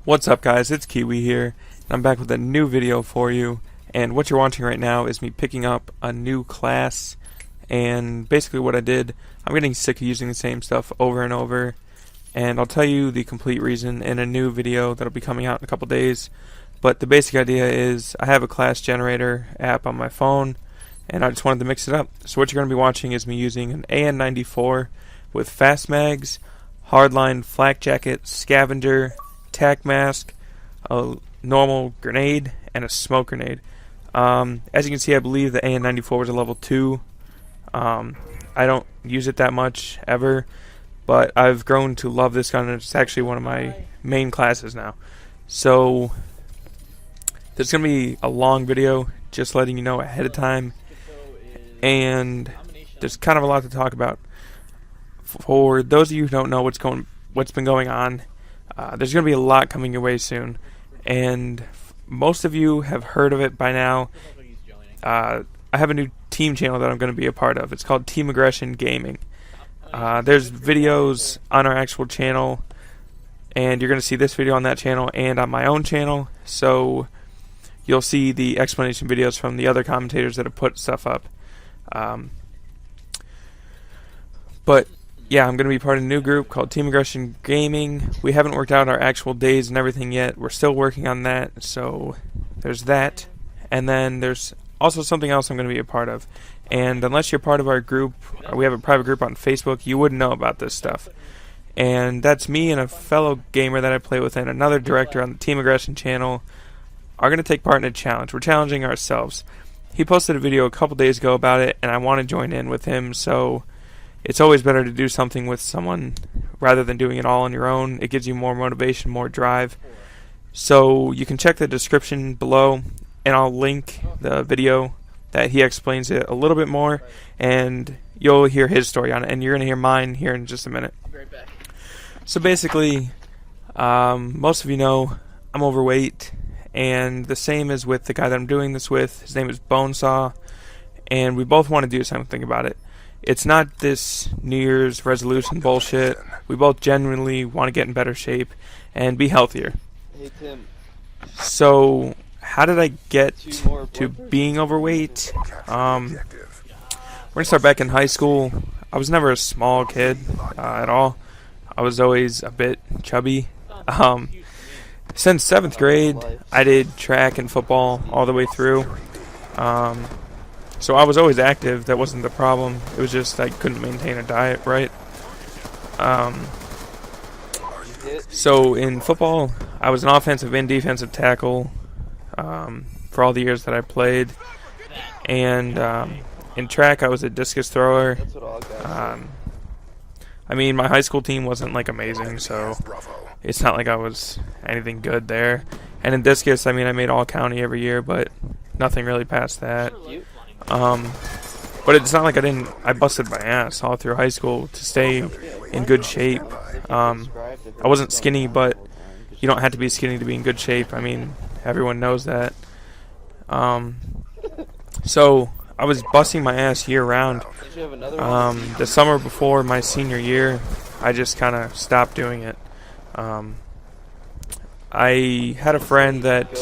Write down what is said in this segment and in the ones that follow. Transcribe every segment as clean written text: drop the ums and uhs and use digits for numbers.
What's up, guys? It's Kiwi here, and I'm back with a new video for you. And what you're watching right now is me picking up a new class. And basically what I did, I'm getting sick of using the same stuff over and over, and I'll tell you the complete reason in a new video that'll be coming out in a couple days. But the basic idea is I have a class generator app on my phone, and I just wanted to mix it up. So what you're going to be watching is me using an AN94 with fast mags, hardline flak jacket, scavenger, tac mask, a normal grenade, and a smoke grenade. As you can see, I believe the AN94 was a level 2. I don't use it that much ever, but I've grown to love this gun, and it's actually one of my main classes now. So there's going to be a long video, just letting you know ahead of time, and there's kind of a lot to talk about. For those of you who don't know what's been going on, there's going to be a lot coming your way soon, and most of you have heard of it by now. I have a new team channel that I'm going to be a part of. It's called Team Aggression Gaming. There's videos on our actual channel, and you're going to see this video on that channel and on my own channel, so you'll see the explanation videos from the other commentators that have put stuff up. But yeah, I'm going to be part of a new group called Team Aggression Gaming. We haven't worked out our actual days and everything yet. We're still working on that, so there's that. And then there's also something else I'm going to be a part of. And unless you're part of our group, we have a private group on Facebook, you wouldn't know about this stuff. And that's me and a fellow gamer that I play with, and another director on the Team Aggression channel are going to take part in a challenge. We're challenging ourselves. He posted a video a couple days ago about it, and I want to join in with him, so it's always better to do something with someone rather than doing it all on your own. It gives you more motivation, more drive. So you can check the description below, and I'll link the video that he explains it a little bit more, and you'll hear his story on it, and you're going to hear mine here in just a minute. So basically, most of you know I'm overweight, and the same is with the guy that I'm doing this with. His name is Bonesaw, and we both want to do something about it. It's not this New Year's resolution bullshit. We both genuinely want to get in better shape and be healthier. Hey, Tim. So how did I get to being overweight? We're going to start back in high school. I was never a small kid at all. I was always a bit chubby. Since 7th grade, I did track and football all the way through. So I was always active. That wasn't the problem. It was just I couldn't maintain a diet right. So in football, I was an offensive and defensive tackle for all the years that I played. And in track, I was a discus thrower. I mean, my high school team wasn't like amazing, so it's not like I was anything good there. And in discus, I mean, I made all county every year, but nothing really past that. But it's not like I busted my ass all through high school to stay in good shape. I wasn't skinny, but you don't have to be skinny to be in good shape. I mean, everyone knows that. So I was busting my ass year round. The summer before my senior year, I just kind of stopped doing it. I had a friend that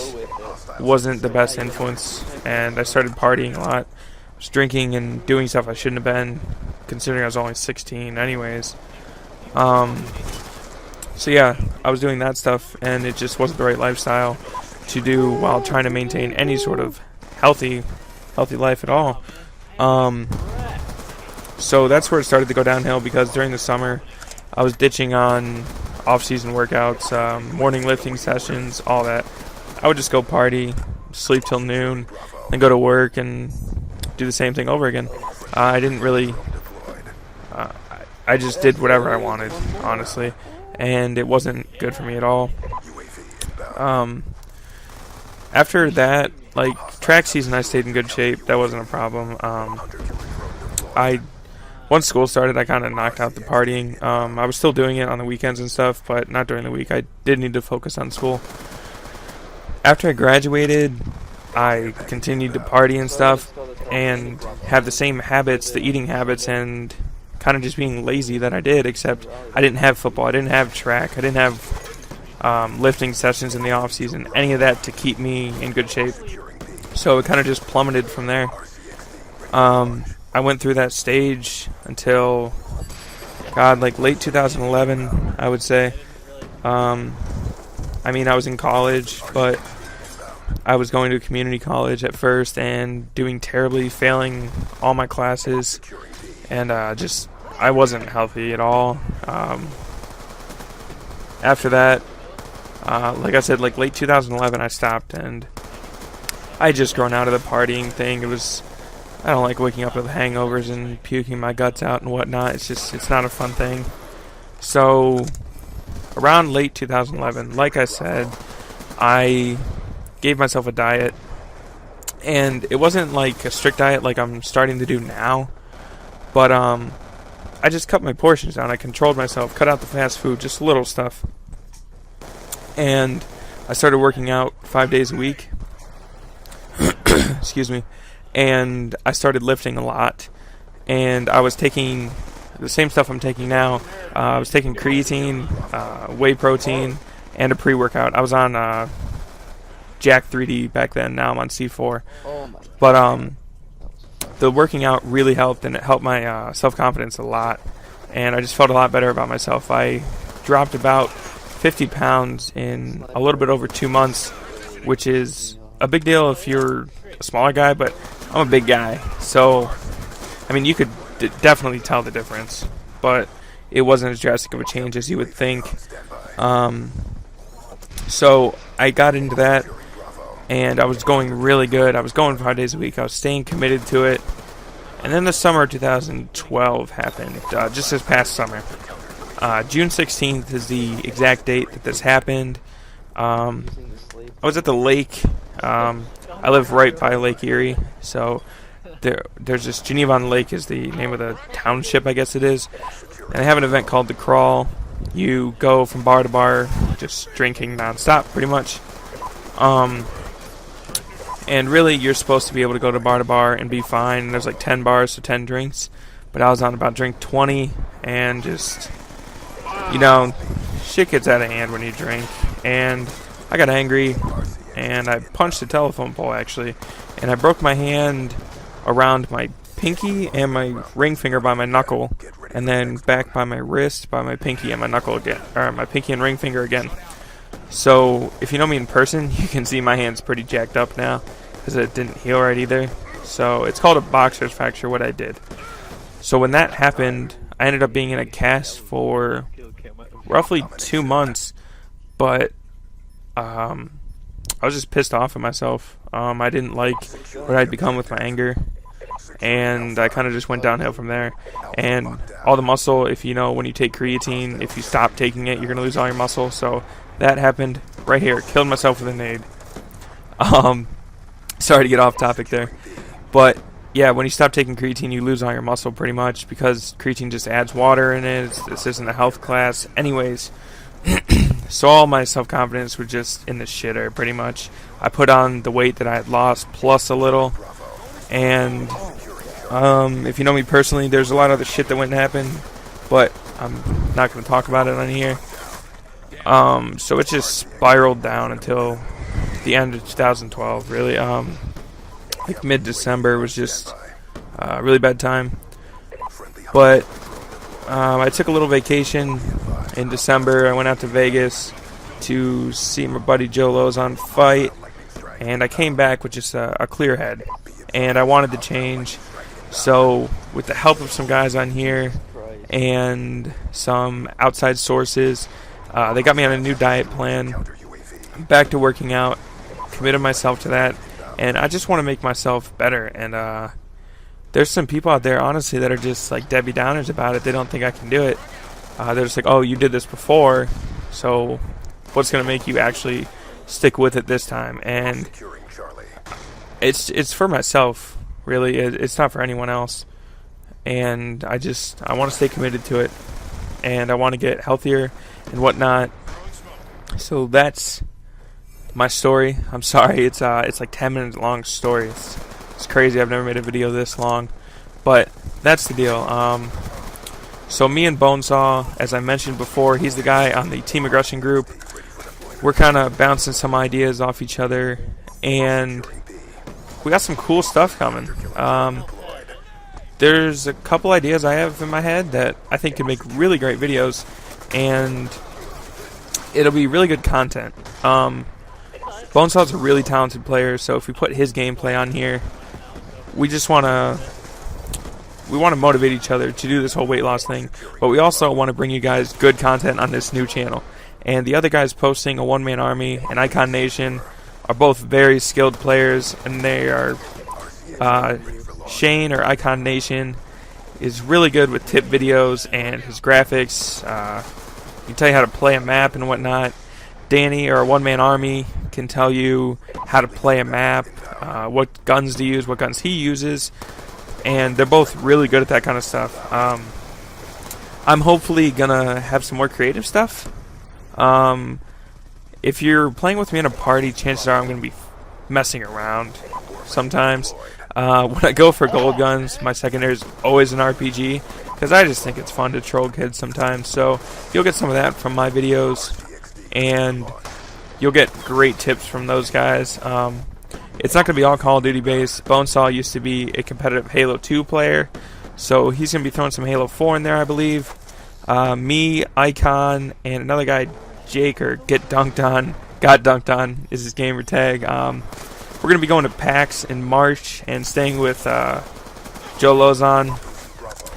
wasn't the best influence, and I started partying a lot. I was drinking and doing stuff I shouldn't have been, considering I was only 16 anyways. So yeah, I was doing that stuff, and it just wasn't the right lifestyle to do while trying to maintain any sort of healthy life at all. So that's where it started to go downhill, because during the summer I was ditching on off-season workouts, morning lifting sessions, all that. I would just go party, sleep till noon, then go to work and do the same thing over again. I didn't really I just did whatever I wanted, honestly, and it wasn't good for me at all. After that, like, track season, I stayed in good shape. That wasn't a problem. Once school started, I kind of knocked out the partying. I was still doing it on the weekends and stuff, but not during the week. I did need to focus on school. After I graduated, I continued to party and stuff and have the same habits, the eating habits, and kind of just being lazy that I did, except I didn't have football. I didn't have track. I didn't have lifting sessions in the off season, any of that to keep me in good shape. So it kind of just plummeted from there. I went through that stage until, God, like late 2011, I would say. I mean, I was in college, but I was going to a community college at first and doing terribly, failing all my classes, and I wasn't healthy at all. After that, like I said, like late 2011, I stopped, and I had just grown out of the partying thing. I don't like waking up with hangovers and puking my guts out and whatnot. It's not a fun thing. So around late 2011, like I said, I gave myself a diet, and it wasn't like a strict diet like I'm starting to do now, but I just cut my portions down. I controlled myself, cut out the fast food, just little stuff, and I started working out 5 days a week. Excuse me. And I started lifting a lot, and I was taking the same stuff I'm taking now. I was taking creatine, whey protein, and a pre-workout. I was on Jack 3D back then. Now I'm on C4. But the working out really helped, and it helped my self-confidence a lot, and I just felt a lot better about myself. I dropped about 50 pounds in a little bit over 2 months, which is a big deal if you're a smaller guy, but I'm a big guy, so I mean, you could definitely tell the difference, but it wasn't as drastic of a change as you would think. So I got into that, and I was going really good. I was going 5 days a week. I was staying committed to it. And then the summer of 2012 happened, just this past summer. June 16th is the exact date that this happened. I was at the lake. I live right by Lake Erie, so there's this Geneva Lake is the name of the township, I guess it is. And they have an event called The Crawl. You go from bar to bar, just drinking nonstop, pretty much. And really, you're supposed to be able to go to bar and be fine. And there's like 10 bars, so 10 drinks. But I was on about drink 20, and just, you know, shit gets out of hand when you drink. And I got angry, and I punched a telephone pole, actually. And I broke my hand around my pinky and my ring finger by my knuckle, and then back by my wrist by my pinky and my knuckle again, or my pinky and ring finger again. So if you know me in person, you can see my hand's pretty jacked up now because it didn't heal right either. So it's called a boxer's fracture, what I did. So when that happened, I ended up being in a cast for roughly 2 months, but I was just pissed off at myself. I didn't like what I'd become with my anger, and I kind of just went downhill from there. And all the muscle, if you know, when you take creatine, if you stop taking it, you're going to lose all your muscle. So that happened right here. Killed myself with a nade. Sorry to get off topic there. But yeah, when you stop taking creatine, you lose all your muscle pretty much, because creatine just adds water in it. This isn't a health class. Anyways, so all my self-confidence was just in the shitter pretty much. I put on the weight that I had lost plus a little. And if you know me personally, there's a lot of other shit that wouldn't happen, but I'm not going to talk about it on here. So it just spiraled down until the end of 2012, really. Like mid-December was just a really bad time. But I took a little vacation in December. I went out to Vegas to see my buddy Joe Lozon fight, and I came back with just a clear head. And I wanted to change, so with the help of some guys on here and some outside sources, they got me on a new diet plan. I'm back to working out, committed myself to that, and I just want to make myself better. And there's some people out there, honestly, that are just like Debbie Downers about it. They don't think I can do it. They're just like, oh, you did this before, so what's going to make you actually stick with it this time? And it's for myself, really. It's not for anyone else. And I want to stay committed to it, and I want to get healthier and whatnot. So that's my story. I'm sorry, it's like 10 minutes long story. It's crazy. I've never made a video this long, but that's the deal. So me and Bonesaw, as I mentioned before, he's the guy on the Team Aggression group. we're kind of bouncing some ideas off each other, and we got some cool stuff coming. There's a couple ideas I have in my head that I think can make really great videos, and it'll be really good content. BONESAWWWWWW's a really talented player, so if we put his gameplay on here, we want to motivate each other to do this whole weight loss thing, but we also want to bring you guys good content on this new channel. And the other guys posting a one-man army and Icon Nation are both very skilled players, and they are Shane, or Icon Nation, is really good with tip videos and his graphics. He can tell you how to play a map and whatnot. Danny, or a one-man army, can tell you how to play a map, what guns to use, what guns he uses, and they're both really good at that kind of stuff. I'm hopefully gonna have some more creative stuff. If you're playing with me in a party, chances are I'm gonna be messing around sometimes. When I go for gold guns, my secondary is always an RPG, because I just think it's fun to troll kids sometimes. So you'll get some of that from my videos, and you'll get great tips from those guys. It's not going to be all Call of Duty based. BONESAWWWWWW used to be a competitive Halo 2 player, so he's going to be throwing some Halo 4 in there, I believe. Me, Icon, and another guy, Jake, or Got Dunked On is his gamer tag. We're going to be going to PAX in March and staying with Joe Lozon,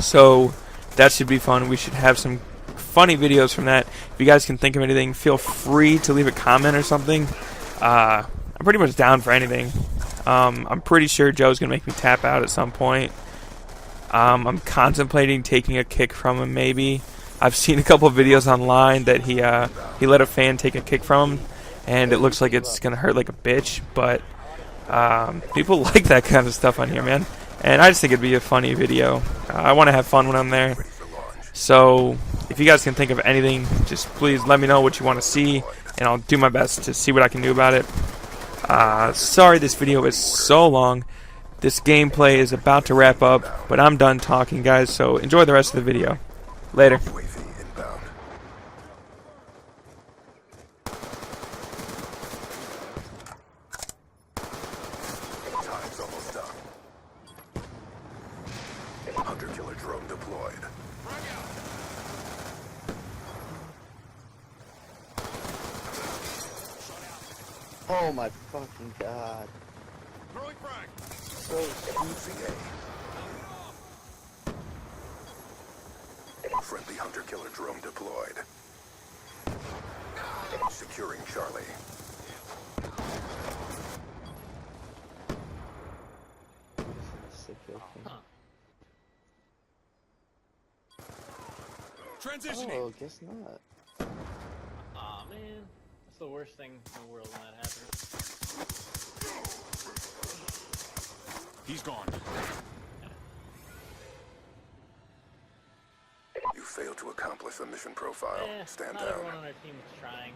so that should be fun. We should have some funny videos from that. If you guys can think of anything, feel free to leave a comment or something. I'm pretty much down for anything. I'm pretty sure Joe's going to make me tap out at some point. I'm contemplating taking a kick from him, maybe. I've seen a couple of videos online that he let a fan take a kick from him, and it looks like it's going to hurt like a bitch, but people like that kind of stuff on here, man. And I just think it'd be a funny video. I want to have fun when I'm there. So if you guys can think of anything, just please let me know what you want to see, and I'll do my best to see what I can do about it. Sorry this video is so long. This gameplay is about to wrap up, but I'm done talking, guys, so enjoy the rest of the video. Later. Time's almost done. Hunter-killer drone deployed. Oh my fucking god. So Friendly hunter-killer drone deployed. Securing Charlie. Transitioning. Oh, guess not. Aw, man. That's the worst thing in the world when that happens. He's gone. You failed to accomplish the mission profile. Eh, Stand not down. everyone on our team is trying,